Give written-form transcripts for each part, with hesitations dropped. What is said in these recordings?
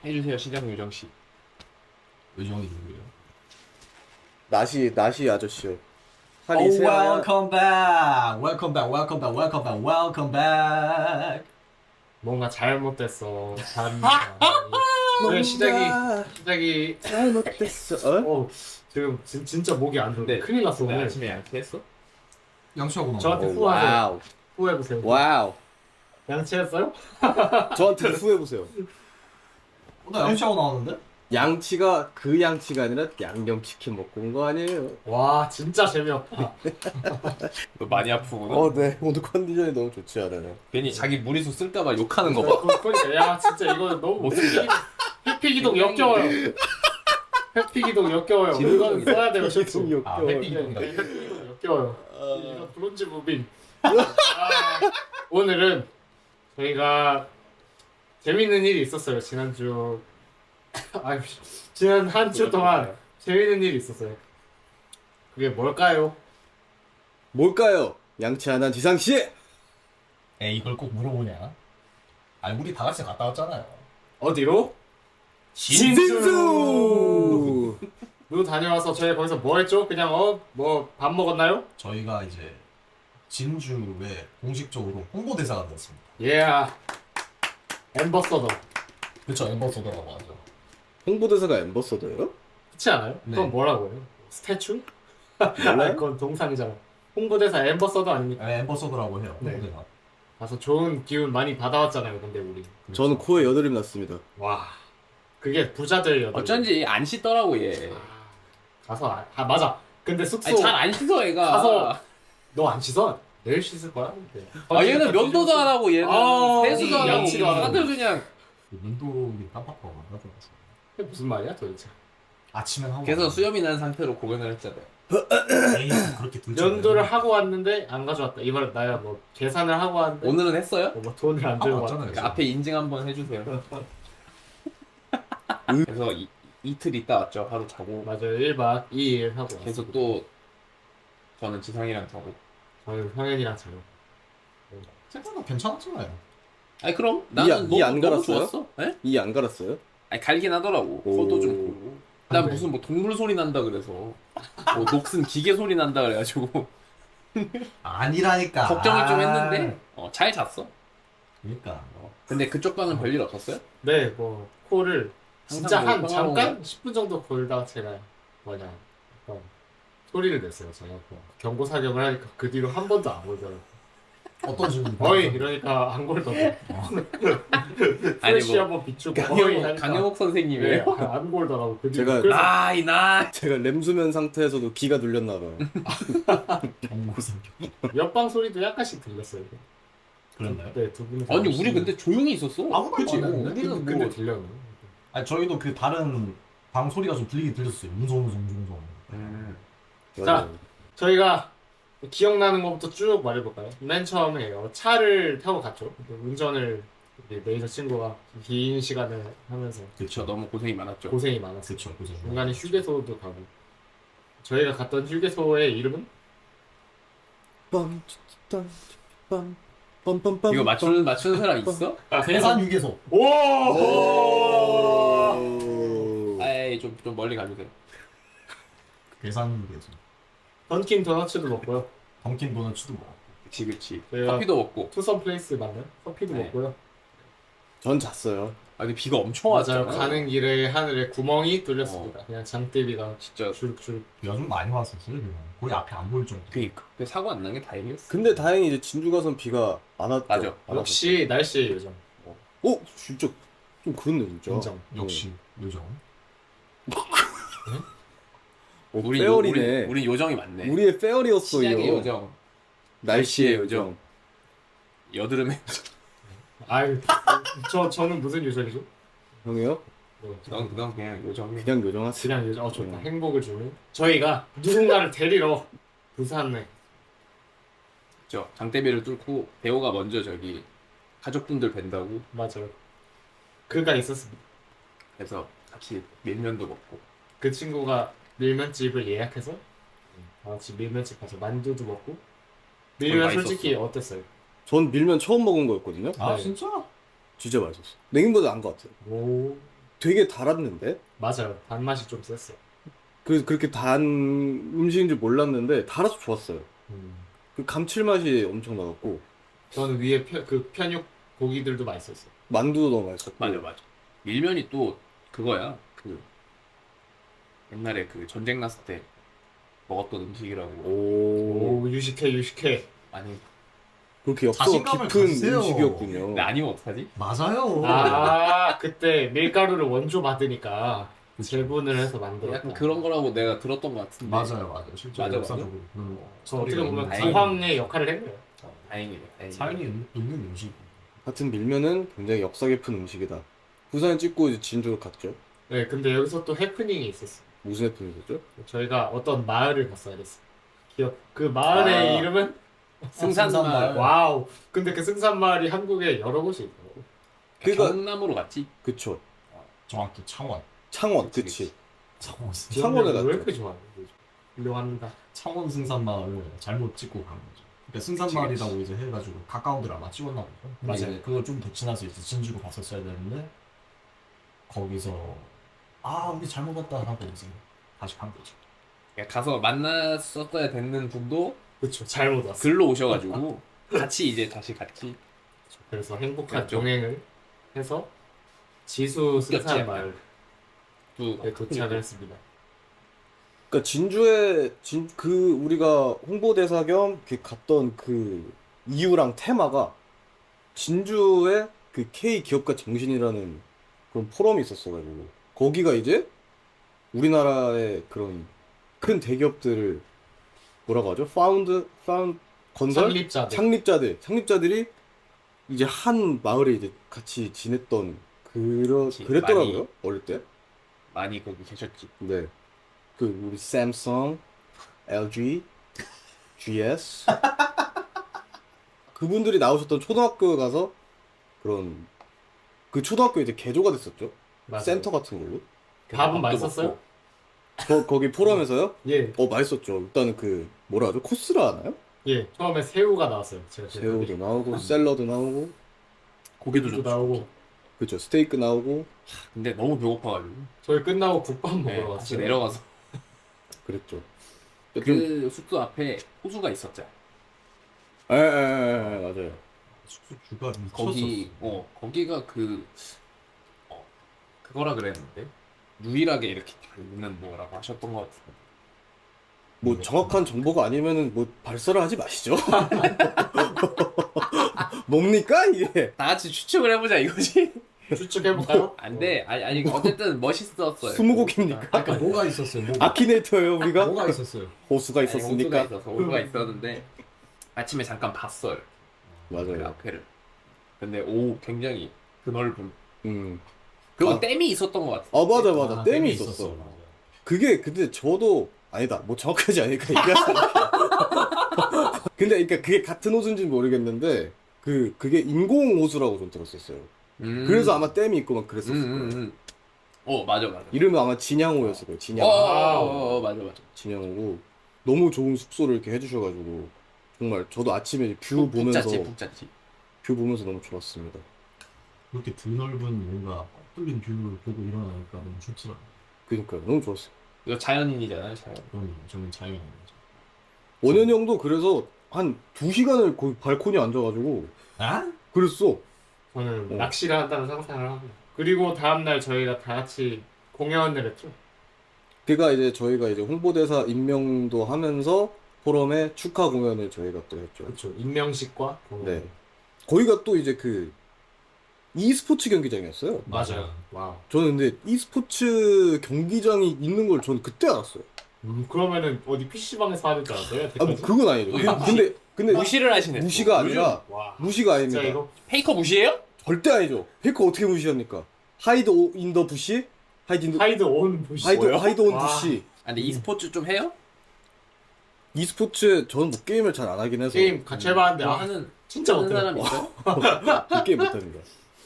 해주세요 시장 요정 씨. 요정이 누구예요? 나시 아저씨요. Oh, 한이 세아야. welcome back, welcome back, welcome back, welcome back, welcome back. 뭔가 잘못됐어. 왜 시작이 잘못됐어. 어? 지금 진짜 목이 안 좋은데 네. 큰일 났어 오늘 오늘. 아침에 양치했어? 양치하고 나와. 저한테 오, 후하세요. 와우. 후회해보세요. 와우. 양치했어요? 저한테 후회보세요. 나 양치하고 나왔는데? 양치가 그 양치가 아니라 양념치킨 먹고 온 거 아니에요? 와 진짜 재미없다. 너 많이 아프구나. 네. 오늘 컨디션이 너무 좋지 않아요. 괜히 자기 무리수 쓸까봐 욕하는 거 봐. 그러니까 야 진짜 이거 너무 회피기동 역겨워요. 회피기동 역겨워요. 이거는 써야 돼요 실수. 아, 역겨워. 회피기동이다. 회피기동 역겨워요. 이거 브론즈 무빙. 오늘은 저희가 재밌는 일이 있었어요 지난주. 아유, 지난 한 주 동안 재밌는 일이 있었어요. 그게 뭘까요? 뭘까요? 양치 안 한 지상 씨. 에 이걸 꼭 물어보냐? 아니 우리 다 같이 갔다 왔잖아요. 어디로? 진수. 누 다녀와서 저희 거기서 뭐 했죠? 그냥 뭐 밥 먹었나요? 저희가 이제 진주에 공식적으로 홍보대사가 되었습니다. 예. 엠버서더. 그쵸, 엠버서더라고 하죠. 홍보대사가 엠버서더예요? 그렇지 않아요? 네. 그건 뭐라고 해요? 스태츄? 몰라요? 그건 동상이잖아. 홍보대사 엠버서더 아닙니까? 네, 엠버서더라고 해요. 네. 홍보대사. 가서 좋은 기운 많이 받아왔잖아요. 근데 우리. 저는 코에 여드름 났습니다. 와. 그게 부자들 여덟. 어쩐지 안 씻더라고 얘. 가서 맞아. 근데 숙소 아니 잘 안 씻어 얘가. 가서 너 안 씻어? 내일 씻을 거야? 아 얘는 면도도 안 하고 얘는 아, 세수도 안 하고 양치도 안 하고. 다들 그냥 눈독이 깜빡하고 안 나더라고. 그게 무슨 말이야 도대체? 아침엔 하고. 그래서 수염이 난 상태로 공연을 했잖아요. 에이, 그렇게 둘 면도를 하고 왔는데 안 가져왔다. 이걸 나야 뭐 계산을 하고 왔는데 오늘은 했어요? 뭐 돈을 안 하고 들고 왔잖아요. 왔다. 그 앞에 인증 한번 해주세요. 그래서 이틀 있다 왔죠. 하루 자고. 맞아요. 1박 2일 하고 왔어. 계속 또 저는 지상이랑 자고. 저는 형현이랑 자요. 생각보다 괜찮았잖아요. 아니 그럼 나는 이안 너무 갈았어요? 좋았어. 에? 이 안 갈았어요? 아니 갈긴 하더라고. 오. 코도 좀 고고. 난 네. 무슨 뭐 동물 소리 난다 그래서 뭐 녹슨 기계 소리 난다 그래가지고 아니라니까. 걱정을 좀 했는데 잘 잤어. 그러니까. 근데 그쪽 방은 별일 없었어요? 네, 뭐 코를 진짜 항상 한 뭐 잠깐 10분 정도 골다가 제가 뭐냐 약간 소리를 냈어요. 제가 뭐 경고 사격을 하니까 그 뒤로 한 번도 안 골더라고요. 어떤 식으로? 어이 이러니까 안 골더라고요. 아니 프레쉬 뭐 한번 비추고 어이 하니까 강영욱 네, 선생님이에요? 안 골더라고. 그 뒤로. 제가- 그래서 나이 제가 램수면 상태에서도 기가 눌렸나 봐요. 경고사격. 옆방 소리도 약간씩 들렸어요. 그랬나요? 네, 두 분이 아니 우리 근데 조용히 있었어. 아무 말도 그치? 안 했는데? 우리는 근데 뭐 들려요. 아니 저희도 그 다른 방 소리가 좀 들리긴 들렸어요. 웅성웅성. 자, 저희가 기억나는 것부터 쭉 말해볼까요? 맨 처음에 차를 타고 갔죠. 운전을 우리 메이저 친구가 긴 시간을 하면서 그쵸 너무 고생이 많았죠. 고생이 많았어요. 그쵸, 그죠. 중간에 휴게소도 가고. 저희가 갔던 휴게소의 이름은? 빰빰빰빰빰빰빰. 이거 맞추는 사람 있어? 괴산 유괴소. 오! 아이 좀 멀리 가주세요. 괴산 유괴소. 던킨 도너츠도 먹고요. 던킨 도너츠도 먹어. 그치. 저희가 커피도 먹고. 투썸 플레이스 맞나요? 커피도 네. 먹고요. 전 잤어요. 아 근데 비가 엄청 맞아요. 왔잖아. 가는 길에 하늘에 구멍이 뚫렸습니다. 그냥 장대비가 진짜. 주룩주룩. 요즘 많이 왔었어요. 그냥. 거의 앞에 안 보일 정도. 그니까. 근데 사고 안 난 게 다행이었어. 근데 다행히 이제 진주 가선 비가 안 왔죠. 맞아. 안 역시 날씨의 요정. 왔었죠. 진짜 좀 그렇네 진짜. 인정. 역시 요정. 우리 페어리네. 우리 요정이 많네. 우리의 페어리였어 시작의 이거. 요정. 날씨의 날씨의 요정. 여드름에. 아유, 저는 무슨 요정이죠? 형이요? 넌 그냥 요정이. 그냥 요정하세요. 그냥 요정. 좋다. 행복을 주는. 저희가 누군가를 데리러 부산에. 저 장대비를 뚫고 배우가 먼저 저기 가족분들 뵌다고. 맞아요. 그가 있었습니다. 그래서 같이 밀면도 먹고. 그 친구가 밀면집을 예약해서 다 같이 밀면집 가서 만두도 먹고. 밀면 맛있었어. 솔직히 어땠어요? 전 밀면 처음 먹은 거였거든요. 아 네. 진짜? 진짜 맛있었어. 냉면보다 나은 것 같아요. 오. 되게 달았는데 맞아요. 단맛이 좀 셌어. 그래서 그렇게 단 음식인 줄 몰랐는데 달아서 좋았어요. 그 감칠맛이 엄청 나갖고 저는 위에 그 편육 고기들도 맛있었어요. 만두도 너무 맛있었고 맞아. 밀면이 또 그거야. 그 옛날에 그 전쟁 났을 때 먹었던 음식이라고. 오 오 유식해. 아니, 그렇게 엽서가 자신감을 깊은 가지세요. 음식이었군요. 근데 아니면 어떡하지? 맞아요. 아 그때 밀가루를 원조 받으니까 재분을 해서 만들었다. 약간 그런 거라고 내가 들었던 것 같은데. 맞아요. 실제 맞아, 역사적으로. 저 어떻게 보면 다행이네. 기황의 역할을 했네요. 다행이네. 사연이 있는 음식. 같은 밀면은 굉장히 역사 깊은 음식이다. 부산 찍고 이제 진주로 갔죠. 네, 근데 여기서 또 해프닝이 있었어요. 무슨 해프닝이었죠? 저희가 어떤 마을을 갔어야 됐어요. 그 마을의 아. 이름은 승산마을. 와우. 근데 그 승산마을이 한국에 여러 곳이 있더라고. 그러니까- 경남으로 갔지. 그쵸. 정확히 창원. 창원, 그치, 그치. 창원. 창원에 왜 갔죠. 이렇게 좋아하는 거지? 훌륭합니다. 창원 승산마을을 잘못 찍고 간 거죠. 그러니까 승산마을이라고 이제 해가지고 가까운 데를 아마 찍었나 보죠. 근데 맞아요. 이제 그거 좀 더 지나서 이제 진주로 갔었어야 되는데 거기서 우리 잘못 갔다 하고 이제 다시 간 거죠. 가서 만났었어야 됐는 분도 그렇죠. 잘못 왔어. 글로 오셔가지고 같이 이제 다시 같이. 그래서 행복한 그렇죠. 병행을 해서 지수 승산마을에 또 도착을 했습니다. 그러니까 진주에 그 우리가 홍보대사 겸 이렇게 갔던 그 이유랑 테마가 진주의 그 K 기업가 정신이라는 그런 포럼이 있었어가지고 거기가 이제 우리나라의 그런 큰 대기업들을 뭐라고 하죠? 건설 창립자들이 이제 한 마을에 이제 같이 지냈던 그치, 그랬더라고요. 많이. 어릴 때. 많이 거기 계셨지. 네. 그 우리 삼성, LG, GS 그분들이 나오셨던 초등학교 가서 그런 그 초등학교 이제 개조가 됐었죠. 맞아요. 센터 같은 걸로. 밥은 밥도 맛있었어요? 먹고. 거기 포럼에서요? 예, 맛있었죠. 일단은 그 뭐라 하죠? 코스라 하나요? 예. 처음에 새우가 나왔어요. 제가 새우도 나오고 샐러드 나오고 고기도 도 좋고. 나오고. 그렇죠. 스테이크 나오고 근데 너무 배고파가지고. 저희 끝나고 국밥 네, 먹으러 같이 갔어요. 내려가서 그랬죠. 그 숙소 앞에 호수가 있었잖아. 맞아요. 숙소 뷰가 거기 미쳤었어. 거기가 그거라 그랬는데 유일하게 이렇게 다 있는 뭐라고 하셨던 것 같은데. 뭐 정확한 정보가 아니면은 뭐 발설을 하지 마시죠. 뭡니까 이게? 다 같이 추측을 해보자 이거지. 추측해볼까요? 안돼. 아니 어쨌든 멋있었어요. 스무고개입니까? 아까 뭐가 있었어요? 아키네이터예요 우리가? 뭐가 있었어요? 호수가 아니, 있었습니까? 호수가 있었는데 아침에 잠깐 봤어요. 그 맞아요. 앞에를. 근데 굉장히 드넓은. 음. 그리고 아. 댐이 있었던 것 같아. 맞아. 댐이 있었어. 맞아요. 그게 근데 저도 아니다. 뭐 정확하지 않으니까 얘기할 수 없어요. 근데 그러니까 그게 같은 호수인지는 모르겠는데 그게 인공 호수라고 좀 들었었어요. 그래서 아마 댐이 있고 막 그랬었을 거예요. 맞아. 이름은 아마 진양호였을 거예요. 진양. 맞아. 진양호고 너무 좋은 숙소를 이렇게 해주셔가지고 정말 저도 아침에 뷰 보면서 푹 잤지. 뷰 보면서 너무 좋았습니다. 그렇게 드넓은 뭔가 뚫린 뷰를 보고 일어나니까 너무 좋더라고요. 그러니까요. 너무 좋았어요. 이거 자연인이잖아요, 자연. 그럼 저는 자연인 거죠. 원현이 형도 그래서 한 2시간을 거기 발코니에 앉아가지고 아? 그랬어. 저는 어. 낚시를 한다는 상상을 하고. 그리고 다음날 저희가 다 같이 공연을 했죠. 그가 이제 저희가 이제 홍보대사 임명도 하면서 포럼에 축하 공연을 저희가 또 했죠. 그렇죠. 임명식과 공연. 네. 거기가 또 이제 그 e스포츠 경기장이었어요. 맞아요. 와우. 저는 근데 e스포츠 경기장이 있는 걸 저는 그때 알았어요. 그러면은 어디 PC방에서 하는 줄 알았어요? 아, 뭐 여태까지? 그건 아니죠. 근데 무시를 하시네. 무시가 아니라 와. 무시가 아닙니다. 진짜 이거 페이커 무시해요? 절대 아니죠. 페이커 어떻게 무시합니까? 하이드 인더 부시? 하이드 온 보시. 하이드 온 와. 부시. 근데 e스포츠 좀 해요? e스포츠 저는 뭐 게임을 잘 안 하긴 해서 게임 같이 해봤는데 뭐 아, 하는 진짜 하는 어때요? 사람이 있어요? 게임 못합니다.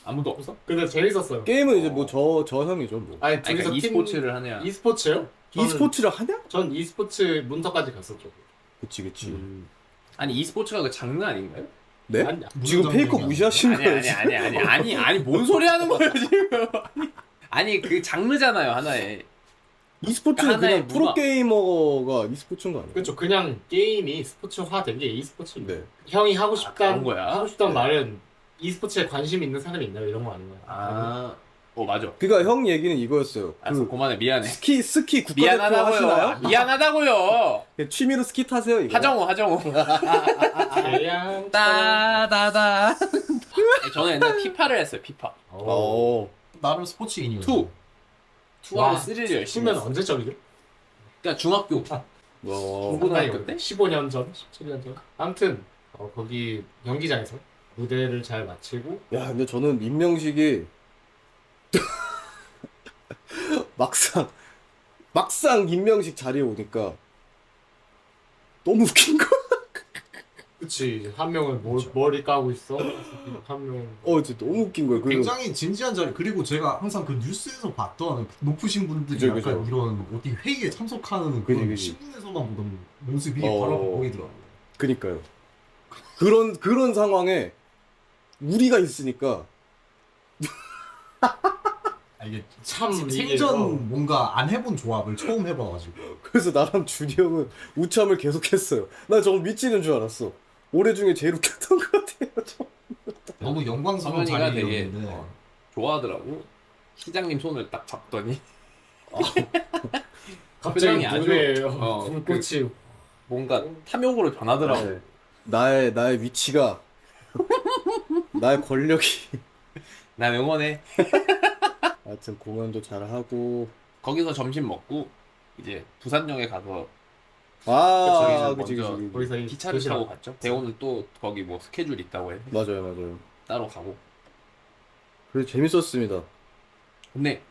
아무도 없어? 근데 재밌었어요. 게임은 이제 뭐 저 형이죠 뭐. 아니 아니, 둘이서 그러니까 e스포츠를 하냐? e스포츠요? e스포츠를 하냐? 전 e스포츠 문턱까지 갔었죠. 그치. 아니 e스포츠가 그 장르 아닌가요? 네? 아니, 지금 무슨 페이커 장면이야? 무시하시는 거예요? 아니 뭔 소리 하는 거예요 지금? 아니 그 장르잖아요 하나의. e스포츠는 하나의 그냥 문화. 프로게이머가 e스포츠인 거 아니에요? 그렇죠. 그냥 게임이 스포츠화된 게 e스포츠입니다. 네. 형이 하고 그런 싶단 거야? 하고 싶단 네. 말은 e스포츠에 관심 있는 사람이 있나요? 이런 거 아닌가요? 아, 맞아. 그니까 형 얘기는 이거였어요. 알았어, 그만해. 미안해. 스키 국가대표 미안하다고요. 하시나요? 미안하다고요. 그냥 취미로 스키 타세요 이거. 하정우. 대양 따다다. 저는 옛날 피파를 했어요. 피파. 어. 나름 스포츠인이요. 2. 2하고 와, 3를 열심히 치면 했어. 언제적이죠? 그러니까 중학교. 와. 고등학교 때? 15년 전, 17년 전. 아무튼 거기 경기장에서 무대를 잘 마치고 야, 근데 저는 임명식이 막상 임명식 자리에 오니까 너무 웃긴 거. 그치 한 명은 머리 까고 있어 한 명은 진짜 너무 웃긴 거예요. 굉장히 진지한 자리. 그리고 제가 항상 그 뉴스에서 봤던 높으신 분들이 그죠, 약간 그죠. 이런 어디 회의에 참석하는 그지, 그런 그지. 신문에서만 보던 모습이 어. 바로 앞에 보이더라고요. 그니까요. 그런 상황에 우리가 있으니까 이게 참 이게, 생전 뭔가 안 해본 조합을 처음 해봐가지고. 그래서 나랑 준이 형은 우참을 계속했어요. 나 저거 미치는 줄 알았어. 올해 중에 제일 웃겼던 것 같아요. 저. 너무 영광스러운 성현이가 되게 자리였는데 좋아하더라고. 시장님 손을 딱 잡더니 갑자기 표정이 아주, 무대예요 불꽃이 뭔가 탐욕으로 변하더라고. 네. 나의 위치가 나의 권력이 난 응원해. 하여튼 공연도 잘 하고 거기서 점심 먹고 이제 부산역에 가서 아 그치, 그치 먼저 그치 거기서 이 기차를 도시락. 타고 갔죠. 대호는 또 거기 뭐 스케줄 있다고 해. 맞아요. 따로 가고. 그래서 재밌었습니다. 근데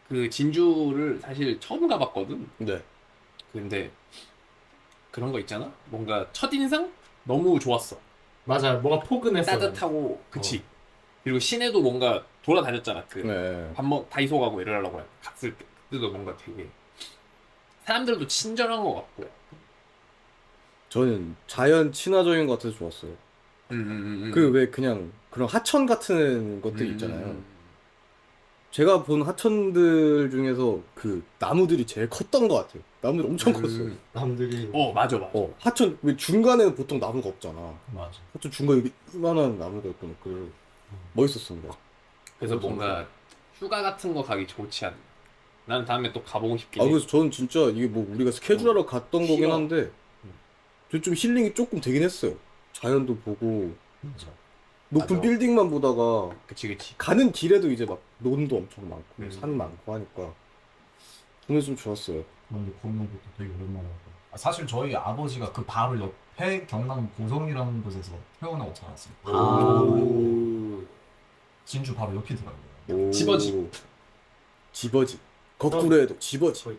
그 진주를 사실 처음 가봤거든. 네. 근데 그런 거 있잖아. 뭔가 첫인상 너무 좋았어. 맞아요 뭔가 포근했어 따뜻하고 그치. 그리고 시내도 뭔가 돌아다녔잖아. 그 네. 밥 먹 다이소 가고 이러려고 갔을 때 그때도 뭔가 되게 사람들도 친절한 것 같고요. 저는 자연 친화적인 것 같아서 좋았어요. 그 왜 그냥 그런 하천 같은 것들 있잖아요. 제가 본 하천들 중에서 그 나무들이 제일 컸던 것 같아요. 나무들 엄청 컸어요. 남들이 맞아. 하천 왜 중간에는 보통 나무가 없잖아. 맞아. 하천 중간에 이렇게 이만한 나무가 있고 그 멋있었습니다. 그래서 뭔가 휴가 같은 거 가기 좋지 않나. 난 다음에 또 가보고 싶긴 아 해. 그래서 저는 진짜 이게 뭐 우리가 스케줄하러 갔던 거긴 싫어. 한데 저 좀 힐링이 조금 되긴 했어요. 자연도 보고 맞아. 높은 맞아. 빌딩만 보다가 그치. 가는 길에도 이제 막 논도 엄청 많고 산 음. 많고 하니까 오늘 좀 좋았어요. 근데 공연도 되게 오랜만에 하고. 사실 저희 아버지가 그 바로 옆에 경남 고성이라는 곳에서 태어나고 자랐어요. 오. 진주 바로 옆이더라고요. 오. 집어지. 거꾸로 해도 집어지.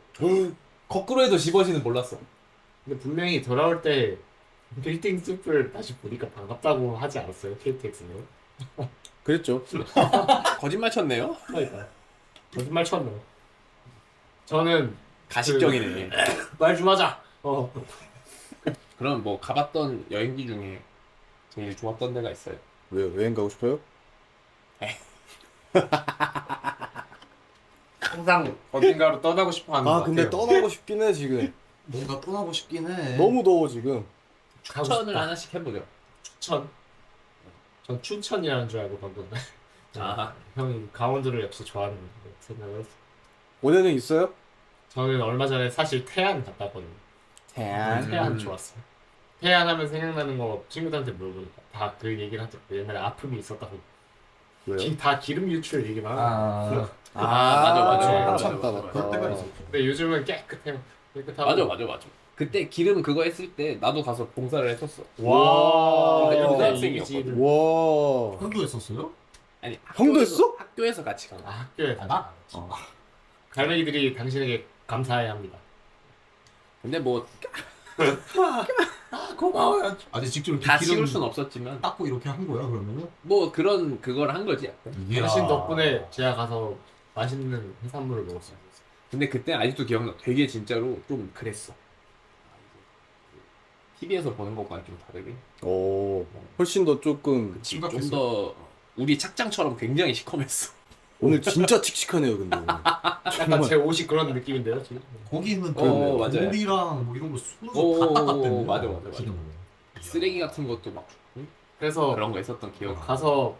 거꾸로 해도 집어지는 몰랐어. 근데 분명히 돌아올 때 빌딩 숲을 다시 보니까 반갑다고 하지 않았어요 KTX는? 그랬죠. 거짓말 쳤네요. 그러니까 거짓말 쳤네 저는 가식적이네. 말 좀 하자 그럼 뭐 가봤던 여행지 중에 제일 좋았던 데가 있어요? 왜요? 여행 가고 싶어요? 항상 어딘가로 떠나고 싶어 하는 아 것 근데 같아요 떠나고 싶긴 해 지금. 뭔가 떠나고 싶긴 해. 너무 더워 지금. 가고 추천을 싶다. 하나씩 해보죠. 추천 전 춘천이라는 줄 알고 간 건데 아. 형이 강원도를 역시 좋아하는 생각을 했어 원래는 있어요? 저는 얼마 전에 사실 태안 갔다 왔거든요 태안 좋았어요 태안 하면 생각나는 거 친구들한테 물어보니까 다 그 얘기를 하더라고요 옛날에 아픔이 있었다고 왜요? 다 기름 유출 얘기만 하고 맞아. 참다, 맞아. 그럴 때가 있었죠. 근데 요즘은 깨끗하고 맞아. 그때 기름 그거 했을 때 나도 가서 봉사를 했었어. 와 그때 근데 고등학생이었거든. 이미지를 와. 형도 했었어요? 아니 형도 했어? 학교에서 같이 간 거. 학교에 나? 갈매기들이 당신에게 감사해야 합니다 근데 뭐 고마워요. 아, 근데 직접 이렇게 다 기름 씌울 순 없었지만 닦고 이렇게 한 거야 그러면은? 뭐 그런 그걸 한 거지 약간. 당신 덕분에 제가 가서 맛있는 해산물을 먹었어요 근데 그때 아직도 기억나. 되게 진짜로 좀 그랬어. TV에서 보는 것과는 좀 다르게. 오. 훨씬 더 조금 그치. 심각했어. 좀 더 우리 착장처럼 굉장히 시커맸어. 오늘 진짜 칙칙하네요, 근데. 오늘. 약간 제 옷이 그런 느낌인데요 지금. 거기는 맞아요. 물이랑 뭐 이런 거 순수 다 오, 닦았대요. 맞아, 맞아, 맞아. 기름으로. 쓰레기 같은 것도 막 그래서 그런 거 있었던 기억. 가서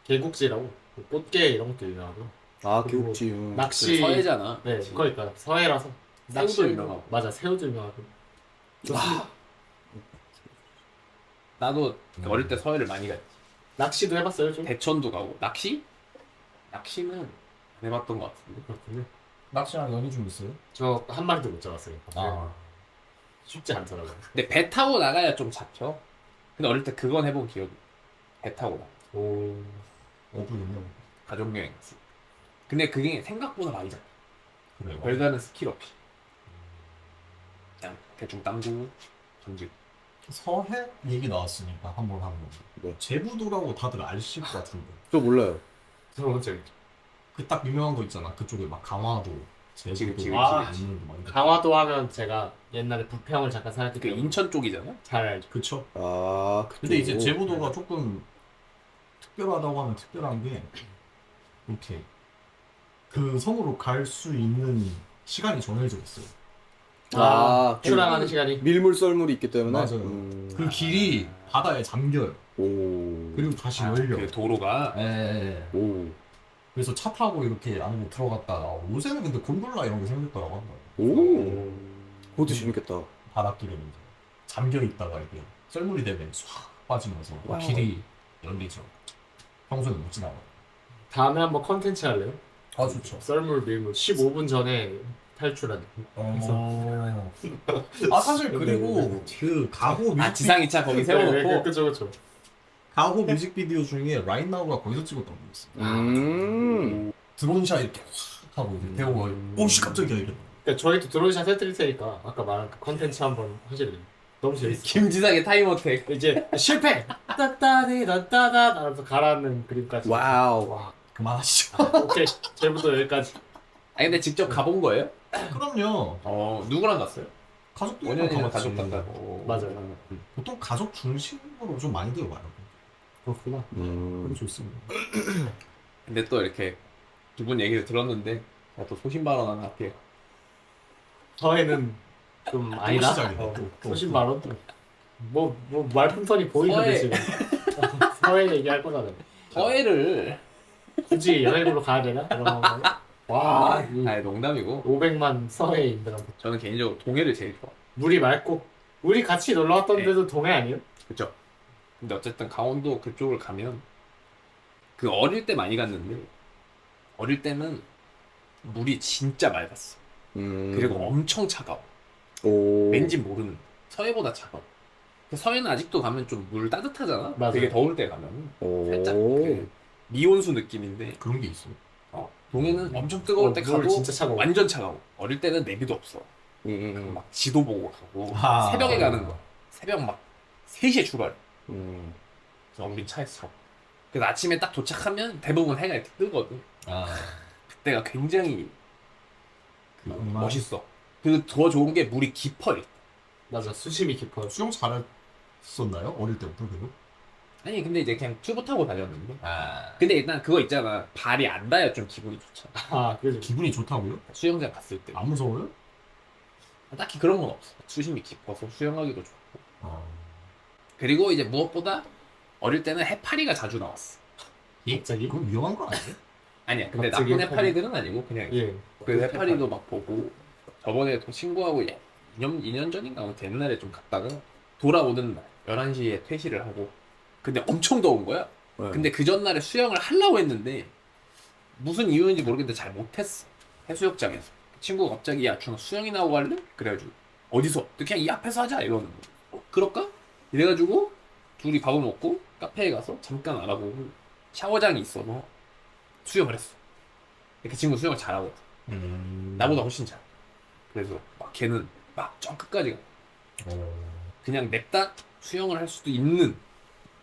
개국지라고 그 꽃게 이런 것도 유명하고 아, 그리고 교육지. 낚시 서해잖아. 네 그치? 그러니까 서해라서 새우도 유명하고. 맞아 새우도 유명하고 나도 어릴 때 서해를 많이 갔지. 낚시도 해봤어요 좀? 대천도 가고. 낚시? 낚시는 안 해봤던 것 같은데. 그렇군요. 낚시랑 연이 좀 있어요? 저 한 마리도 못 잡았어요. 아. 쉽지 않더라고요. 근데 배 타고 나가야 좀 잡혀. 근데 어릴 때 그건 해본 기억이. 배 타고 나가. 오 어부는요? 가족여행 갔어. 근데 그게 생각보다 많이 잡혀. 그래요. 별다른 스킬 없이. 그냥 대충 담그고 던지고. 서해 얘기 나왔으니까 한번 하는 거. 네. 제부도라고 다들 아실 것 같은데. 저 몰라요. 들어본 적 있죠. 그 딱 유명한 거 있잖아. 그쪽에 막 강화도, 제주도, 그치, 아, 안녕도 막 이렇게. 강화도 하면 제가 옛날에 부평을 잠깐 살았기 그 때문에 인천 쪽이잖아. 잘 알죠. 그쵸? 아, 근데 이제 그쪽으로. 제부도가 조금 특별하다고 하면 특별한 게 이렇게 그 섬으로 갈 수 있는 시간이 정해져 있어요. 아, 출항하는 시간이 밀물 썰물이 있기 때문에. 맞아요. 그 길이 바다에 잠겨요. 오. 그리고 다시 아, 열려. 그 도로가. 예. 오. 그래서 차 타고 이렇게 안으로 들어갔다가 요새는 근데 곤돌라 이런 게 생겼더라고 한 거예요. 오. 그것도 재밌겠다. 바닷길에 이제 잠겨 있다가 이게 썰물이 되면 唰 빠지면서 와우. 길이 열리죠. 평소에는 못 지나가. 다음에 한번 컨텐츠 할래요? 아 좋죠. 썰물 밀물 15분 전에 탈출하는. 아 사실 그리고 그 가호 아 뮤직 지상 2차 거기 세워놓고. 그쵸 그쵸. 가호 뮤직비디오 중에 라인 나우가 거기서 찍었던 거 있어. 드론샷 이렇게 확 하고 이제 배우가 오씨 깜짝이야 이래. 그러니까 저희도 드론샷 해드릴 테니까 아까 말한 그 컨텐츠 한번 하실래요? 너무 재밌어. 김지상의 타임어택. 이제 실패! 따따디 따따다 하면서 가라앉는 그림까지. 와우. 와, 그만하시죠. 오케이. 제부터 여기까지. 아 근데 직접 가본 거예요? 그럼요. 누구랑 갔어요? 가족들이랑 5년이면 가봤지. 가족 간다고. 맞아요. 보통 가족 중심으로 좀 많이 들어가요. 그렇구나. 그럼 좋습니다. 근데 또 이렇게 두 분 얘기를 들었는데 제가 또 소신 발언하나 할게요. 서해는 좀 아니다. 시작이네, 또. 소신 발언. 뭐 말풍선이 보이는데 서해. 지금. 서해 얘기할 거잖아요. 서해를 굳이 여행으로 가야 되나? 그런 건가요? 와, 이 아니 농담이고 500만 서해인들한테 저는 개인적으로 동해를 제일 좋아. 물이 맑고 우리 같이 놀러 왔던 네. 데도 동해 아니에요? 그쵸? 근데 어쨌든 강원도 그쪽을 가면 그 어릴 때 많이 갔는데 어릴 때는 물이 진짜 맑았어. 그리고 엄청 차가워. 오. 왠지 모르는 서해보다 차가워. 서해는 아직도 가면 좀 물 따뜻하잖아. 맞아요. 되게 더울 때 가면 오. 살짝 그 미온수 느낌인데 그런 게 있어. 동해는 엄청 뜨거울 때 물 가도 진짜 차가워. 완전 차가워. 어릴 때는 내비도 없어. 막 지도 보고 가고 아. 새벽에 가는 거야. 새벽 막 3시에 출발. 음. 그래서 엉빈 차에서. 그래서 아침에 딱 도착하면 대부분 해가 이렇게 뜨거든. 아. 그때가 굉장히 정말 멋있어. 그리고 더 좋은 게 물이 깊어. 일단. 맞아, 수심이 깊어요. 수영 잘했었나요? 어릴 때부터 그래도? 아니 근데 이제 그냥 튜브 타고 다녔는데. 아. 근데 일단 그거 있잖아. 발이 안 닿아야 좀 기분이 좋잖아. 아, 그래서 기분이 좋다고요? 수영장 갔을 때. 안 무서워요? 딱히 그런 건 없어. 수심이 깊어서 수영하기도 좋고. 아. 그리고 이제 무엇보다 어릴 때는 해파리가 자주 나왔어. 갑자기? 그건 위험한 거 아니에요? 아니야. 근데 갑자기 나쁜 해파리? 해파리들은 아니고 그냥 예. 그 해파리도 막 보고 저번에 또 친구하고 2년 전인가 아무튼 옛날에 좀 갔다가 돌아오는 날 11시에 퇴실을 하고 근데 엄청 더운 거야. 네. 근데 그 전날에 수영을 하려고 했는데 무슨 이유인지 모르겠는데 잘 못했어. 해수욕장에서 친구가 갑자기 야 준아 수영이나 하고 갈래? 그래가지고 어디서? 그냥 이 앞에서 하자 이러는 거. 그럴까? 이래가지고 둘이 밥을 먹고 카페에 가서 잠깐 알아보고 샤워장이 있어서 수영을 했어. 그 친구 수영을 잘하거든. 나보다 훨씬 잘. 그래서 막 걔는 막 저 끝까지 가. 그냥 냅다 수영을 할 수도 있는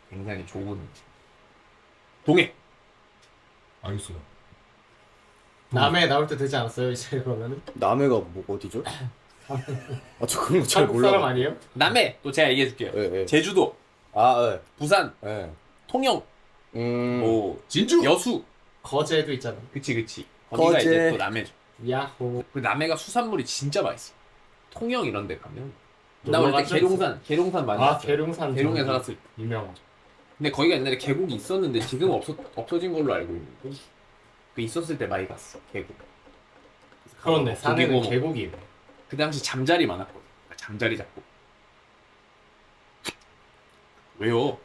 굉장히 좋은 동해. 알겠어요. 남해 나올 때 되지 않았어요? 이제 그러면은? 남해가 뭐 어디죠? 아, 저 그런 거 잘 한국 사람 몰라. 아니에요? 남해 또 제가 얘기해 줄게요. 예, 예. 제주도, 아, 예. 부산, 예. 통영, 뭐 진주! 여수 거제도 있잖아. 그치. 거기가 거제. 이제 또 남해죠. 야호. 그 남해가 수산물이 진짜 맛있어. 통영 이런 데 가면. 또 나 올라간 원래 적 계룡산 많이 아 갔어요. 계룡산. 계룡에 저기 살았을 때. 유명하죠. 근데 거기가 옛날에 계곡이 있었는데 지금 없어진 걸로 알고 있는데 그 있었을 때 많이 갔어 계곡. 그렇네. 고기 산에는 구워 먹고. 계곡이. 그 당시 잠자리 많았거든. 잠자리 잡고. 왜요?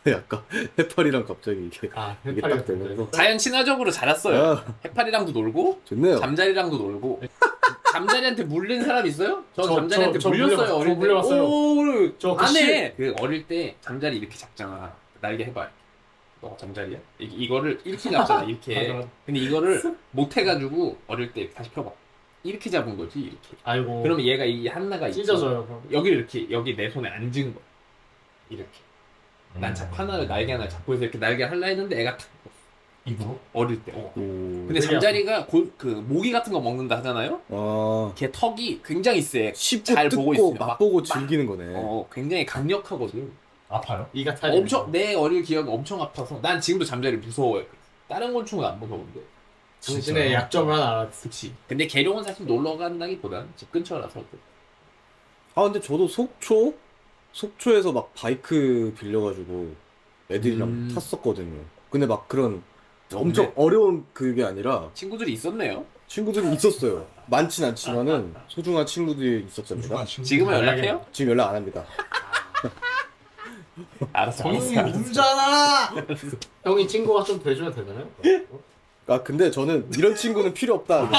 약간 해파리랑 갑자기 이게 아 이게 딱 되면서 자연 친화적으로 자랐어요. 아, 해파리랑도 놀고 좋네요. 잠자리랑도 놀고. 잠자리한테 물린 사람 있어요? 저 저- 잠자리한테 저 물렸어요. 물려봤- 어릴 저 때. 물려봤어요. 오, 저 안 해. 그 어릴 때 잠자리 이렇게 잡잖아. 날개 해봐. 너 잠자리야? 이거를 이렇게 잡잖아. 이렇게. 맞아. 근데 이거를 못 해가지고 어릴 때 다시 펴봐. 이렇게 잡은 거지. 이렇게. 아이고. 그러면 얘가 이 하나가 있고 찢어져요. 그럼. 여기를 이렇게 여기 내 손에 앉은 거. 이렇게. 난 하나를 날개 하나 잡고 해서 이렇게 날개 할라 했는데 애가 탁 입으로? 어릴 때. 오. 근데 되게 잠자리가 그 모기 같은 거 먹는다 하잖아요. 아, 걔 턱이 굉장히 세. 씹고 잘 보고 뜯고 있으면 맛보고 막- 즐기는 거네. 굉장히 강력하거든. 아파요? 이가 타지. 엄청 내 어릴 기억이 엄청 아파서 난 지금도 잠자리 무서워해. 다른 곤충은 안 무서운데. 당신의 진짜요? 약점을 하나 알았어. 그치. 근데 계룡은 사실 놀러 간다기보다는 집 근처라서. 아 근데 저도 속초에서 막 바이크 빌려가지고 애들이랑 탔었거든요. 근데 막 그런 엄청 어려운 그게 아니라 친구들이 있었네요. 친구들이 있었어요. 많진 않지만은 소중한 친구들이 있었답니다. 지금은 연락해요? 지금 연락 안 합니다. 알았어. 정영이 알았어. 울잖아! 형이 친구가 좀 돼주면 되잖아요. 아 근데 저는 이런 친구는 필요 없다.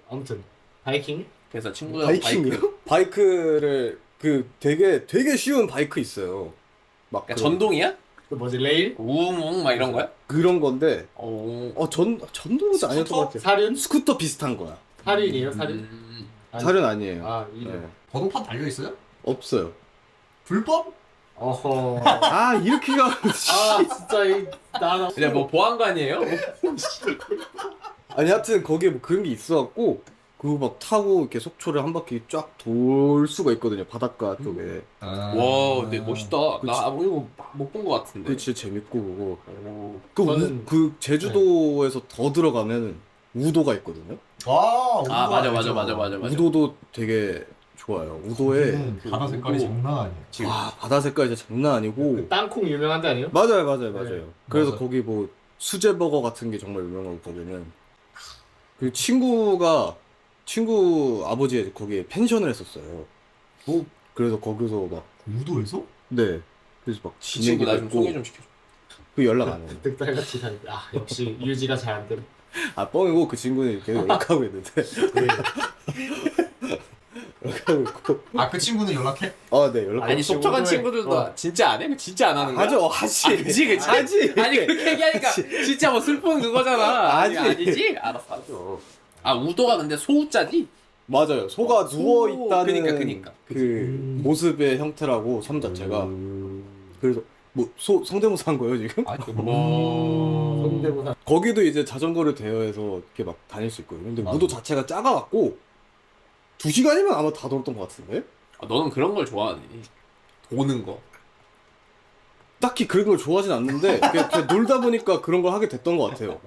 아무튼 바이킹. 그래서 친구랑 바이킹이요? 바이크를 그 되게 쉬운 바이크 있어요. 막 그러니까 그런- 전동이야? 그 뭐지 레일? 우웅 막 이런 거야? 그런 건데 오. 전동은 아니었던 것 같아요. 사륜? 스쿠터 비슷한 거야. 사륜이에요 사륜? 음. 아니, 사륜 아니에요. 아 이름. 네. 번호판 달려있어요? 없어요. 불법? 어허. 아 이렇게가 아 진짜 나나. 그냥 뭐 보안관이에요? 아니 하여튼 거기에 뭐 그런 게 있어갖고 그거 막 타고 이렇게 속초를 한 바퀴 쫙 돌 수가 있거든요. 바닷가 쪽에. 와, 근데 멋있다. 그치. 나 이거 못 본 것 같은데. 그게 진짜 재밌고 그거. 오. 그 제주도에서 더 들어가면 우도가 있거든요. 와, 아, 맞아. 우도도 되게 좋아요. 우도에 바다 색깔이 우도. 장난 아니야. 지금 와 바다 색깔이 진짜 장난 아니고. 그 땅콩 유명한 데 아니에요? 맞아요. 네. 그래서 맞아요. 거기 뭐 수제버거 같은 게 정말 유명하고 거기는 그 친구 아버지 거기에 펜션을 했었어요. 그래서 거기서 막 우도에서? 네. 그래서 막 그 친구 나 좀 지내기도 소개 했고 좀 시켜줘. 그 연락 안 해요. 득달같이 사는데 아 역시 유지가 잘 안 돼. 아 뻥이고 그 친구는 계속 연락하고 있는데 연락하고 있고 아, 그 친구는 연락해? 네 연락하고 아니 지금 속초간 오늘- 친구들도 진짜 안 해? 진짜 안 하는 거야? 하지 아, 그치. 하지 아니 그렇게 얘기하니까 진짜 뭐 슬픈 그거잖아. 아니. 아니지? 알았어 하죠. 아 우도가 근데 소우자지? 맞아요 소가 누워 있다는 그니까. 그 모습의 형태라고 섬 자체가 그래서 뭐 성대모사 한 거예요 지금? 아니, 뭐. 성대모사. 거기도 이제 자전거를 대여해서 이렇게 막 다닐 수 있거든요. 근데 맞아. 무도 자체가 작아갖고 2시간이면 아마 다 돌았던 것 같은데? 아, 너는 그런 걸 좋아하네. 도는 거. 딱히 그런 걸 좋아하진 않는데 그냥 놀다 보니까 그런 걸 하게 됐던 것 같아요.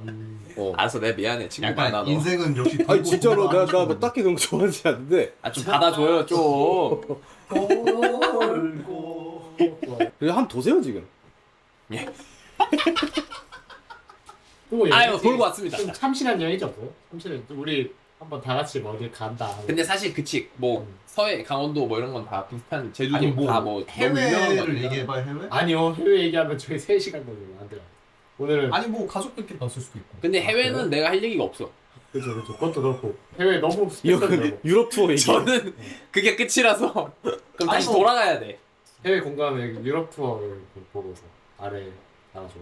알았어 내가 미안해 친구 많아 약간 너. 인생은 역시 아니 진짜로 돌고 나 뭐 딱히 그런 거 좋아하지 않는데 아좀 받아줘요 좀. 돌고 그냥 한번 도세요 지금. 또 아유 여행지 돌고 왔습니다. 좀 참신한 여행이지 없어요? 참신한 우리 한번 다 같이 뭐 어디 간다. 하고. 근데 사실 그치 뭐 서해 강원도 뭐 이런 건 다 비슷한 제주도 아니, 뭐 다 뭐 너무 유명한 해외를 거니까. 얘기해봐, 해외? 아니요 해외 얘기하면 저희 3시간 걸려요. 안 돼요. 오늘은 아니, 뭐 가족들끼리 갔을 수도 있고. 근데 해외는 내가 할 얘기가 없어. 그죠 그것도 그렇고 해외 너무 이거 스펙터리 유럽 투어 얘기. 저는 그게 끝이라서 그럼 다시 아니, 뭐- 돌아가야 돼. 해외 공감하면 여기 유럽 투어를 보고서 아래 나가죠.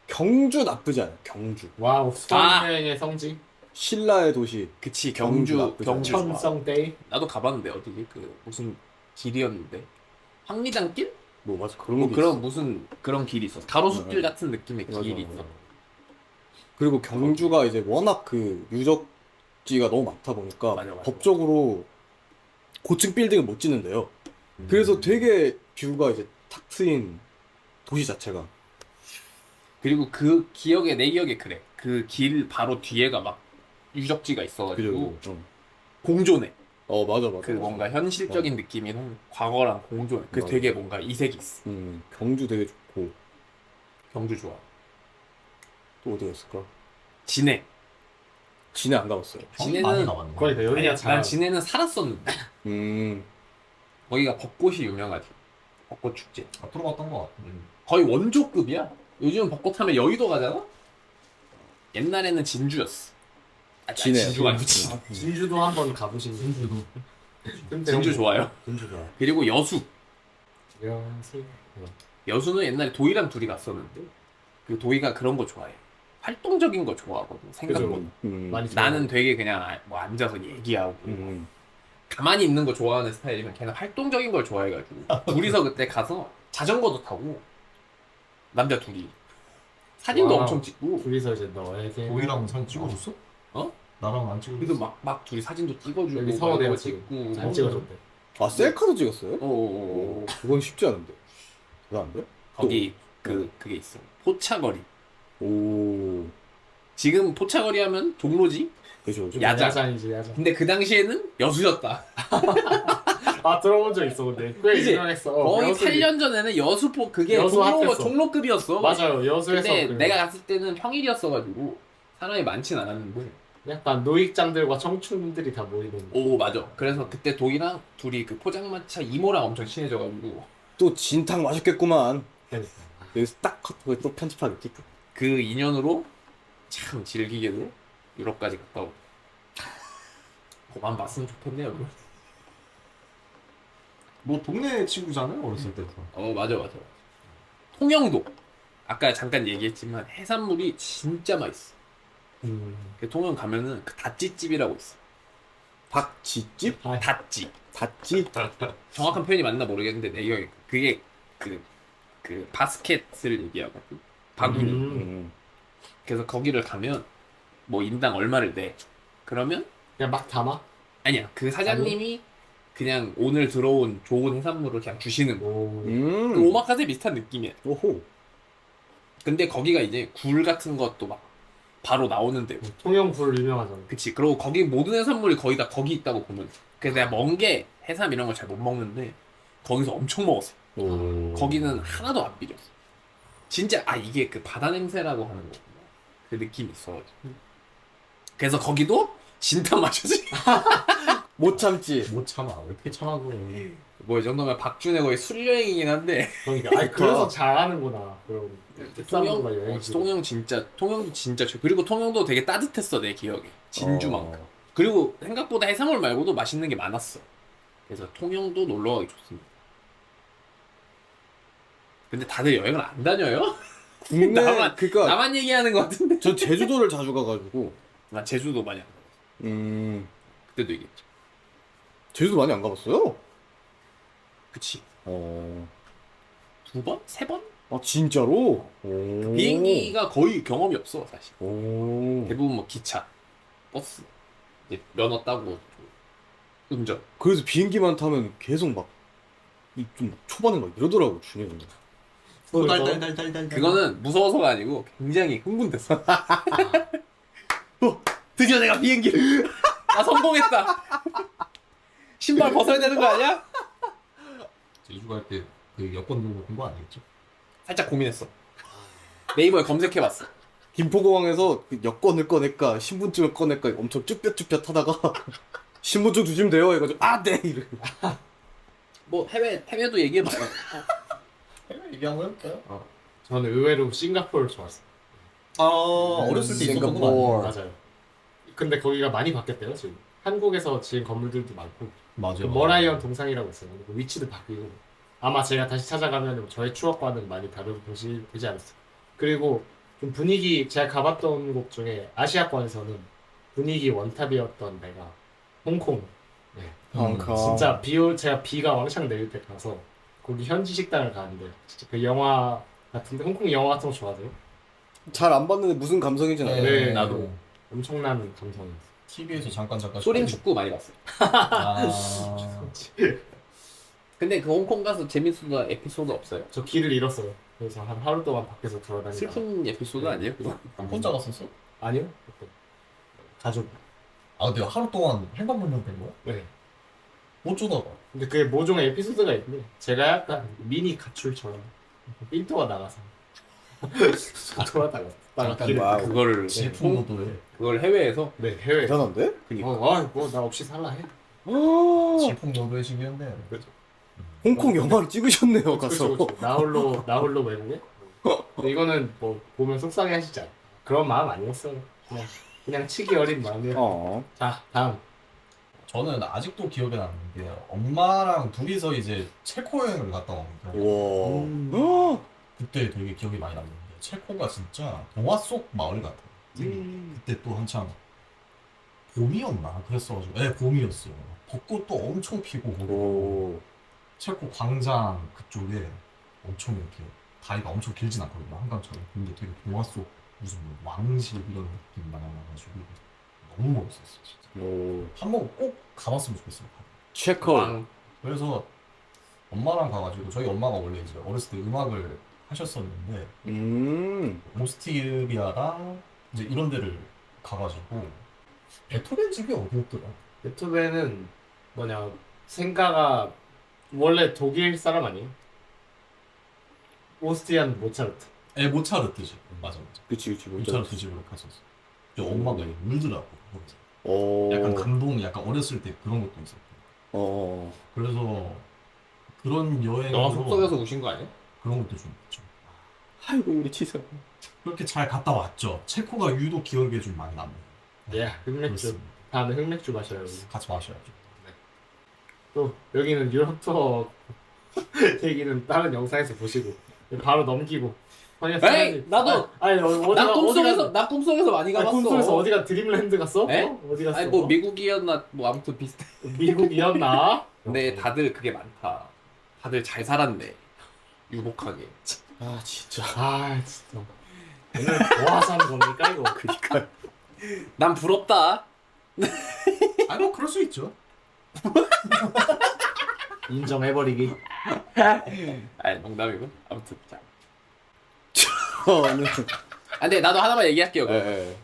경주 나쁘지 않아요. 경주. 와우 수학여행의 성지 신라의 도시. 그치 경주 경주 나쁘지 경주 좋아. 천성데이. 나도 가봤는데 어디지 그 무슨 길이었는데 황리단길? 뭐 맞아 그런 뭐 게 그런 있어. 무슨 그런 길이 있었어. 가로수길 같은 느낌의 맞아, 길이 맞아. 있어. 그리고 경주가 이제 워낙 그 유적지가 너무 많다 보니까 맞아. 법적으로 고층 빌딩을 못 짓는데요. 그래서 되게 뷰가 이제 탁 트인 도시 자체가. 그리고 그 기억에 내 기억에 그래. 그 길 바로 뒤에가 막 유적지가 있어가지고 그죠. 공존해. 맞아. 그 뭔가 현실적인 느낌이랑 과거랑 공존해. 그 맞아. 되게 뭔가 이색이 있어. 경주 되게 좋고. 경주 좋아. 또 어디가 있을까? 진해. 진해 안 가봤어요. 형이 진해는- 많이 가봤네. 그러니까 여기가 아니, 난 진해는 살았었는데 거기가 벚꽃이 유명하지. 벚꽃 축제. 들어봤던 것 같아. 거의 원조급이야. 요즘 벚꽃 하면 여의도 가잖아? 옛날에는 진주였어. 진해. 진주가 아니지. 진주도 한번 가보신 진주도. 근데 진주 형- 좋아요. 진주 좋아. 그리고 여수. 여수. 여수는 옛날에 도희랑 둘이 갔었는데 그 도희가 그런 거 좋아해. 활동적인 거 좋아하거든. 생각보다. 많이 나는 되게 그냥 뭐 앉아서 얘기하고 가만히 있는 거 좋아하는 스타일이면 걔는 활동적인 걸 좋아해가지고 둘이서 그때 가서 자전거도 타고 남자 둘이 사진도 와우. 엄청 찍고 둘이서 이제 너에게 도희랑 사진 찍어줬어? 어? 나랑 안 찍어줬어. 그래도 막 둘이 사진도 찍어주고 여기 서울에 막 찍고 찍고 잘 찍어줬대. 아 셀카도 찍었어요? 어. 그건 쉽지 않은데. 대단한데? 거기 그게 있어. 포차거리. 오. 지금 포차거리 하면 종로지. 그죠. 야자. 야장이지 야장. 근데 그 당시에는 여수였다. 아 들어본 적 있어 근데 꽤 그치? 유명했어. 거의 여수- 8년 전에는 여수포 그게 여수 핫했어. 종로급이었어. 맞아요 여수에서 근데 그 내가 갔을 때는 평일이었어가지고 사람이 많진 않았는데. 약간 노익장들과 청춘들이 다 모이는. 오 맞아. 그래서 그때 도희랑 둘이 그 포장마차 이모랑 엄청 친해져가지고 또 진탕 맛있겠구만. 그러니까. 여기서 딱 컷하고 또 편집하겠지. 그 인연으로 참 즐기게도 유럽까지 갔다 오고. 그만 봤으면 좋겠네요. 그거. 뭐 동네 친구잖아요 어렸을 때부터. 맞아. 통영도 아까 잠깐 얘기했지만 해산물이 진짜 맛있어. 그 통영 가면은 그 다찌집이라고 있어. 박쥐집? 아, 다찌. 닷지? 정확한 표현이 맞나 모르겠는데 내 기억에 그게 그 바스켓을 얘기하거든. 바구니. 그래서 거기를 가면 뭐 인당 얼마를 내. 그러면 그냥 막 담아. 아니야. 그 사장님이 그냥 오늘 들어온 좋은 해산물을 그냥 주시는 거. 그 오마카세 비슷한 느낌이야. 오호. 근데 거기가 이제 굴 같은 것도 막 바로 나오는 데고. 통영굴 유명하잖아. 그치. 그리고 거기 모든 해산물이 거의 다 거기 있다고 보면 돼. 그래서 내가 먼 게 해삼 이런 걸 잘 못 먹는데 거기서 엄청 먹었어. 거기는 하나도 안 비렸어. 진짜 이게 그 바다 냄새라고 하는 거구나. 그 느낌이 있어가지고. 그래서 거기도 진탕 마셔지. 못 참지. 못 참아. 왜 이렇게 참아 그래. 뭐 이 정도면 박준의 거의 술 여행이긴 한데. 그러니까. 아니 그래서 잘하는구나. 그럼 통영, 싼 여행. 통영도 진짜 좋. 그리고 통영도 되게 따뜻했어 내 기억에. 진주만큼. 그리고 생각보다 해산물 말고도 맛있는 게 많았어. 그래서 통영도 놀러 가기 좋습니다. 근데 다들 여행을 안 다녀요? 국내 나만- 나만 얘기하는 것 같은데. 저 제주도를 자주 가가지고. 나 제주도 많이 안 가봤어. 그때도 얘기했죠. 제주도 많이 안 가봤어요? 그치. 2번? 3번? 아 진짜로? 오. 비행기가 거의 경험이 없어 사실. 오. 대부분 뭐 기차, 버스, 이제 면허 따고 운전. 그래서 비행기만 타면 계속 막 좀 초반에 막 이러더라고 준영이. 달달달달달. 그거는 무서워서가 아니고 굉장히 흥분됐어. 드디어 내가 비행기를 나 성공했다. 신발 벗어야 되는 거 아니야? 제주 갈 때 그 여권 들고 온 거 아니겠죠? 살짝 고민했어. 네이버에 검색해봤어. 김포공항에서 그 여권을 꺼낼까 신분증을 꺼낼까 엄청 쭈뼛쭈뼛 하다가 신분증 주시면 돼요 해가지고 네 이래. 뭐 해외도 얘기해봐요. 얘기한 거였어요? 저는 의외로 싱가포르를 좋았어요. 어렸을 때 있었던 거 아니에요? 맞아요. 근데 거기가 많이 바뀌었대요 지금. 한국에서 지은 건물들도 많고 맞아. 그 머라이언 동상이라고 있어요. 그 위치도 바뀌고 아마 제가 다시 찾아가면 저의 추억과는 많이 다른 곳이 되지 않았을까. 그리고 좀 분위기 제가 가봤던 곳 중에 아시아권에서는 분위기 원탑이었던 데가 홍콩. 네. 홍콩. 진짜 제가 비가 왕창 내릴 때 가서 거기 현지 식당을 가는데 진짜 그 영화 같은데 홍콩 영화 같은 거 좋아하세요? 잘 안 봤는데 무슨 감성인지 알아요. 네. 나도. 엄청난 감성이었어요. TV에서 잠깐 소림 축구 많이 봤어요. 근데 그 홍콩 가서 재밌었던 에피소드 없어요? 저 길을 잃었어요. 그래서 한 하루 동안 밖에서 돌아다니다. 슬픈 에피소드 아니에요? 그거? 혼자 갔었어? 아니요. 가족. 아 근데 하루 동안 행방불명 된 거야? 네. 어쩌다가? 근데 그게 모종의 에피소드가 있는데 제가 약간 미니 가출처럼 필터가 나가서 돌아다가 잠깐 길을 와우. 그거를 질풍 노도에 그걸 해외에서 네 해외. 대단한데? 그니까 뭐나 없이 살라 해. 질풍 노도의 시기였네. 홍콩 영화를 찍으셨네요 가서. 그쵸. 나 홀로 외국에. 근데 이거는 뭐 보면 속상해 하시지 않아. 그런 마음 아니었어요. 그냥 치기 어린 마음이에요. 어. 자 다음. 저는 아직도 기억에 남는 게 엄마랑 둘이서 이제 체코 여행을 갔다 왔는데 와. 그때 되게 기억이 많이 남는 게 체코가 진짜 동화 속 마을 같아요. 그때 또 한참 봄이었나 그랬어가지고 봄이었어요. 벚꽃도 엄청 피고 오. 체코 광장 그쪽에 엄청 이렇게 다리가 엄청 길진 않거든요 한강처럼. 근데 되게 동화 속 무슨 뭐 왕실 이런 느낌 나가지고 너무 멋있었어 진짜. 오. 한번 꼭 가봤으면 좋겠어요. 체커. 그래서 엄마랑 가가지고 저희 엄마가 원래 이제 어렸을 때 음악을 하셨었는데 오스트리아랑 이제 이런 데를 가가지고 베토벤 집이 어디였더라? 베토벤은 뭐냐 생가가 원래 독일 사람 아니에요? 오스트리안 모차르트. 모차르트 집. 맞아. 그치 모차르트 집으로 갔었어. 엄마가 울더라고. 거기서. 오. 약간 감동, 약간 어렸을 때 그런 것도 있었고. 어. 그래서 그런 여행으로 너가 속썩여서 우신 거 아니야? 그런 것도 좀 있죠. 아이고 우리 치사. 그렇게 잘 갔다 왔죠. 체코가 유독 기억에 좀 많이 남아요. 예, 흑맥주. 그렇습니다. 다음에 흑맥주 마셔요. 우리. 같이 마셔야죠. 또 여기는 유럽 투어 얘기는 다른 영상에서 보시고 바로 넘기고. 에이, 나도- 아니 난 꿈속에서 많이 가봤어. 꿈속에서 어디가 드림랜드 갔어? 에? 어? 어디 갔어? 아니 뭐 미국이었나 뭐 아무튼 비슷해. 미국이었나? 근데 다들 그게 많다. 다들 잘 살았네. 유복하게. 아 진짜. 아 진짜 오늘 뭐 하자는 겁니까 이거? 그니까. 난 부럽다. 아니 뭐 그럴 수 있죠. 인정해버리기. 아니 농담이고. 아무튼 자. 저는. 아, 근데 나도 하나만 얘기할게요. 네.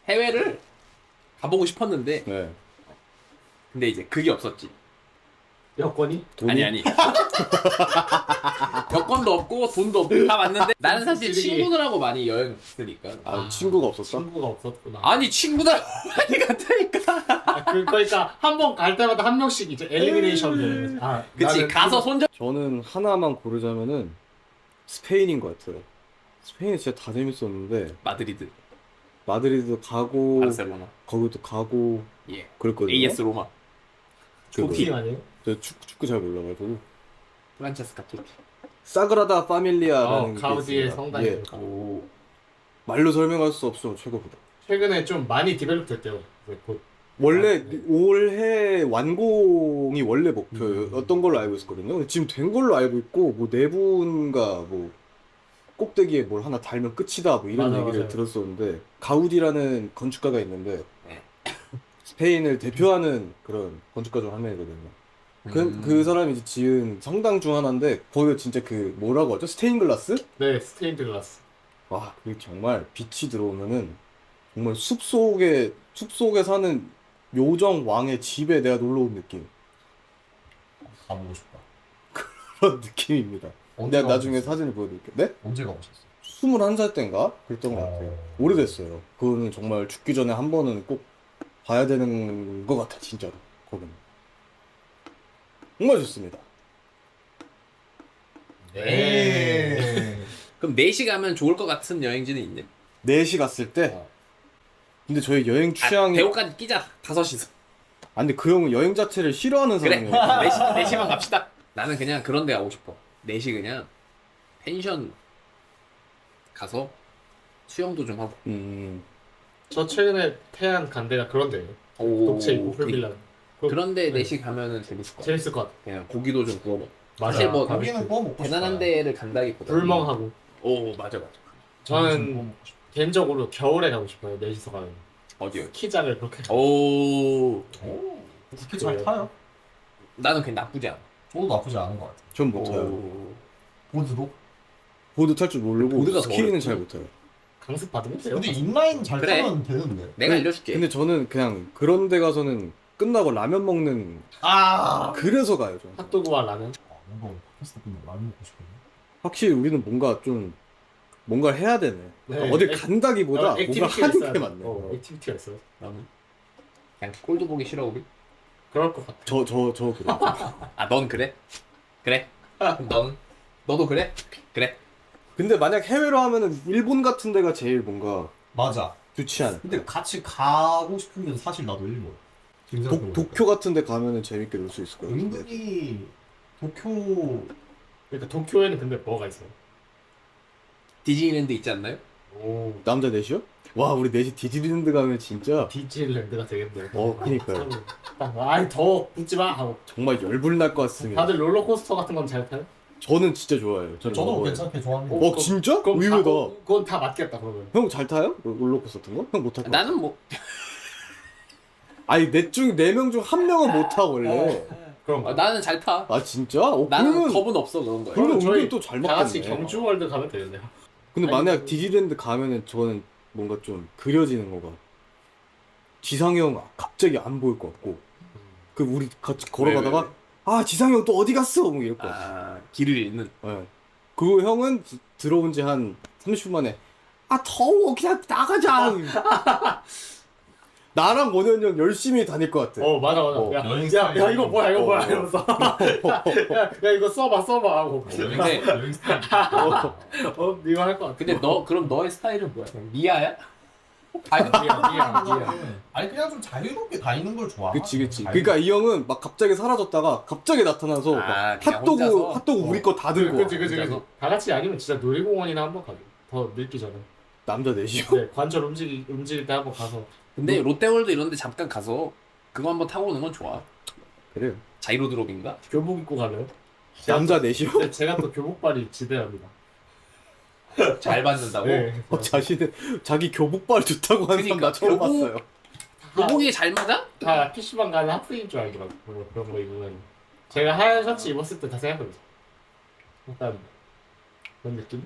해외를 가보고 싶었는데 네. 근데 이제 그게 없었지. 여권이? 돈이. 아니. 여권도 없고 돈도 없고 다 맞는데 나는 사실 친구들하고 많이 여행 갔으니까. 아 친구가 없었어? 친구가 없었구나. 아니 친구들 많이 갔다니까. 그러니까 한 번 갈 때마다 한 명씩 이제 엘리미네이션 되는 거지. 아, 그치 나는 가서 손잡. 저는 하나만 고르자면은 스페인인 것 같아요. 스페인이 진짜 다 재밌었는데 마드리드, 마드리드 가고 바르셀로나, 거기도 가고 예, 그랬거든요. AS 로마, 쇼핑 아니에요? 저 축구 잘 몰라가지고 프란체스카 토티. 사그라다 파밀리아라는 게 가우디의 있습니다. 성당이. 예. 오. 말로 설명할 수 없어 최고보다. 최근에 좀 많이 디벨롭 됐대요. 곧. 원래 네. 올해 완공이 원래 목표였던 걸로 알고 있었거든요. 근데 지금 된 걸로 알고 있고 뭐 내부인가 뭐 꼭대기에 뭘 하나 달면 끝이다 뭐 이런 맞아, 얘기를 맞아요. 들었었는데 가우디라는 건축가가 있는데 네. 스페인을 대표하는 그런 건축가 중 한 명이거든요. 그 사람이 이제 지은 성당 중 하나인데 거기가 진짜 그 뭐라고 하죠? 스테인글라스? 네, 스테인드 글라스. 와, 그게 정말 빛이 들어오면은 정말 숲속에 사는 요정 왕의 집에 내가 놀러 온 느낌. 가보고 싶다. 그런 느낌입니다. 언제 내가 나중에 가보셨어요? 사진을 보여드릴게요. 네? 언제 가보셨어요? 21살 때인가? 그랬던 것 같아요. 오래됐어요. 그거는 정말 죽기 전에 한 번은 꼭 봐야 되는 것 같아, 진짜로. 거기는. 정말 좋습니다. 네. 그럼 4시 가면 좋을 것 같은 여행지는 있네. 4시 갔을 때. 근데 저희 여행 취향이. 대구까지 끼자. 5시서. 아, 근데 그 형은 여행 자체를 싫어하는 그래. 사람이에요. 4시만 갑시다. 나는 그냥 그런 데 가고 싶어. 4시 그냥 펜션 가서 수영도 좀 하고. 저 최근에 태안 간 데가 그런 데예요. 오. 독채 있고 풀빌라. 그런데 네. 4시 가면은 재밌을 것 같아. 재밌을 것 같아. 그냥 고기도 좀 구워 먹어. 맞아. 사실 뭐 거기는 구워 먹고 대단한 싶어요. 데를 간다기보다 불멍하고. 오 맞아. 구워 저는 먹고 싶어요. 개인적으로 겨울에 가고 싶어요. 넷이서 가면. 어디요? 스키장을 그렇게. 오. 오, 스키 잘 타요? 나는 그냥 나쁘지 않아. 저도 나쁘지 않은 것 같아요. 전 못해요. 오. 보드도? 보드 탈 줄 모르고 보드가 더 스키는 어렵지. 잘 못해요. 강습 받으면 돼요. 근데 인라인 잘 그래. 타면 되는데. 내가 알려줄게. 근데 저는 그냥 그런 데 가서는 끝나고 라면 먹는 그래서 가요 저. 핫도그와 라면. 뭔가 팟캐스트 끝나고 라면 먹고 싶거든. 확실히 우리는 뭔가 좀 뭔가를 해야 되네. 네. 어딜 간다기보다 뭔가 액티비티가 하는 있어야 게 돼. 맞네. 액티비티가 있어요. 나는 그냥 꼴도 보기 싫어 우리. 그럴 것 같아. 저 그래. 아 넌 그래? 그래? 그럼 너도 그래? 그래. 근데 만약 해외로 하면은 일본 같은 데가 제일 뭔가 맞아. 좋지 않아. 근데 같이 가고 싶은 게 사실 나도 일본. 지금 생각해보니까. 도쿄 같은 데 가면은 재밌게 놀 수 있을 것 같은데. 은근히 도쿄 그러니까 도쿄에는 근데 뭐가 있어요? 디즈니랜드 있지 않나요? 오. 남자 넷이요? 와 우리 넷이 디즈니랜드 가면 진짜 디즈니랜드가 되겠네요. 그니까요. 아이 더 붙지 마 하고. 정말 열불날 것 같습니다. 다들 롤러코스터 같은 건 잘 타요? 저는 진짜 좋아해요. 저는 저도 먹어요. 괜찮게 좋아합니다. 어 진짜? 그럼 다, 의외다. 그건 다 맞겠다 그러면. 형 잘 타요? 롤러코스터 같은 거? 형 못 탈 거? 나는 뭐 아니 네 명 중 한 명은 못 타 원래. 그럼 나는 잘 타. 아 진짜? 어, 나는 그러면 겁은 없어 그런 거야. 그러면 저희 우리 또 잘 다 같이 맞겠네. 경주월드 가면 되겠네요. 근데 아니, 만약 그- 디즈니랜드 가면은 저는 뭔가 좀 그려지는 거가 지상이 형 갑자기 안 보일 것 같고 그 우리 같이 걸어가다가 왜? 아 지상이 형 또 어디 갔어? 뭐 이럴 것 같아. 아 길을 잃는. 네. 그 형은 들어온 지 한 30분 만에 아 더워 그냥 나가자. 나랑 원현이 형 열심히 다닐 것 같아. 맞아. 어, 여행 야 이거 뭐야 이거 뭐야 어. 이러면서 야 이거 써봐 하고 근데 여행 스타일. 이거 할 것 같아. 근데 너 그럼 너의 스타일은 뭐야? 미아야? 미야. 아니 그냥 좀 자유롭게 다니는 걸 좋아. 그치. 자유롭게. 그러니까 이 형은 막 갑자기 사라졌다가 갑자기 나타나서 막 아, 그냥 핫도그 혼자서? 핫도그 우리 거 다 들고 와. 그치. 다 같이 아니면 진짜 놀이공원이나 한번 가죠. 더 늙기 전에. 남자 넷이요. 네, 관절 움직일 때 한번 가서. 근데 롯데월드 이런 데 잠깐 가서 그거 한번 타고 오는 건 좋아. 그래요. 자이로 드롭인가? 교복 입고 가면. 남자 넷이요? 근데 제가 또 교복발이 지대합니다. 잘 받는다고? 네. 자기 교복발 좋다고 하는 사람 그러니까, 나 처음 교복- 봤어요. 교복이 잘 맞아? 다 PC방 가는 하프인 줄 알더라고. 그런 거 입으면. 제가 하얀 셔츠 입었을 때 다 생각해보죠. 약간 그런 느낌?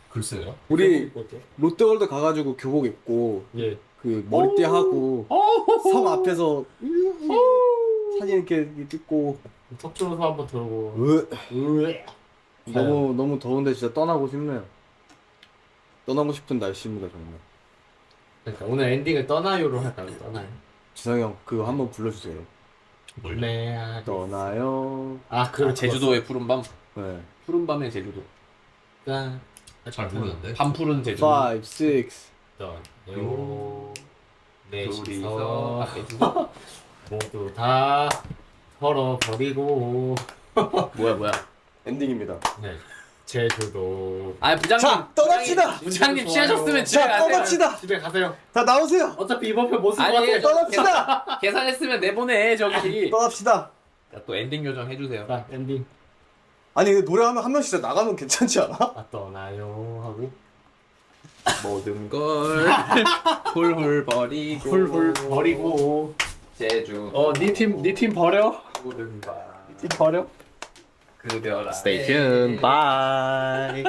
글쎄요. 우리 교복 입고 올게요. 롯데월드 가가지고 교복 입고 예. 그 머리띠 하고 성 앞에서 사진 이렇게 찍고 턱주로서 한번 돌고. 으, 너무 더운데 진짜 떠나고 싶네요. 떠나고 싶은 날씨입니다 정말. 그러니까 오늘 엔딩을 떠나요로 할까요? 떠나요. 지상이 형 그거 한번 불러주세요. 네. 떠나요. 그 제주도의 푸른밤? 네. 푸른밤의 제주도. 잘 모르는데. 밤푸른 제주도. 5, 6 떠나요. 둘이서 넷이서 앞에 두고. 모두 다 털어버리고. 뭐야? 엔딩입니다. 네. 제주도. 아 부장님. 자, 떠납시다! 부장님 좋아요. 취하셨으면 집에 자, 가세요. 떠납시다! 집에 가세요. 다 나오세요! 어차피 이번 편 못 쓸 것 아니, 같아. 떠납시다! 계산했으면 내보내 저기. 떠납시다! 자, 또 엔딩 요정 해주세요. 자, 엔딩. 아니 근데 노래하면 한 명씩 진짜 나가면 괜찮지 않아? 떠나요 하고. 모든 걸 훌훌 버리고 훌훌 버리고. 제주 네 팀 버려. 모든 걸 팀 버려. 그별 Stay tuned. Bye.